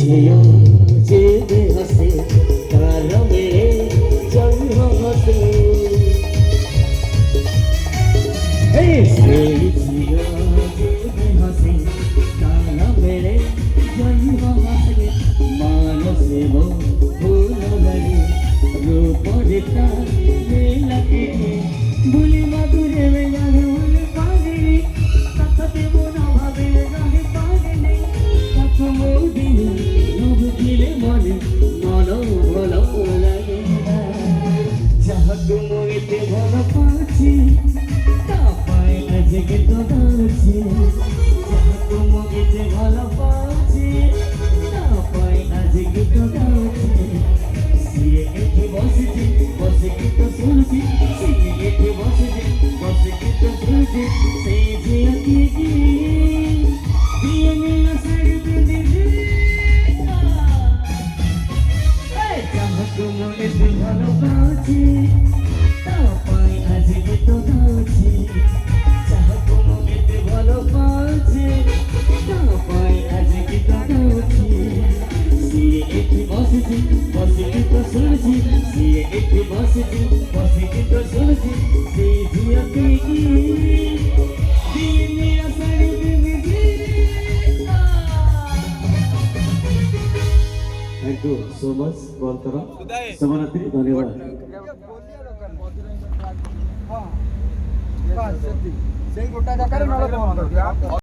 ঝিও যে হাসে তার মেরে জন্ম হতে সেই ঝিও যে হাসে তার মেরে জন্ম হতে মানসে ভুল লাগে রূপরে তার লাগে ভুলি মাদুরে লাগে ভুলে পাগলি কথাতে মনে ভাবে রহে পাগলি কথা মোদিনী নব দিলে মনে মন ভালো লাগে যাহাকে মনেতে ভালো পাচ্ছি তা পাই আজকে তো গাছি যাহাকে মনেতে ভালো পাচ্ছি তা পাই আজকে তো গাছি সিয়ে এঠে বসেছি বসে কি তো শুনছি সিয়ে এঠে বসেছি বসে কি তো শুনছি সেই জিয়া কি দিয়ে নীলা শাড়ি বেঁধে যাহাকে মনেতে ভালো পাচ্ছি তা পাই আজকে তো গাছি যাহাকে মনেতে ভালো পাচ্ছি তা পাই আজকে তো গাছি সিয়ে এঠে বসেছি বসে কি তো শুনছি সিয়ে এঠে বসেছি বসে কি তো শুনছি সেই জিয়া কি দিয়ে নীলা শাড়ি বেঁধে Thank you so much, Baltara. Samanatri, धन्यवाद. ସେଇ ଗୋଟା ଜାଗାରେ ନହେଲେ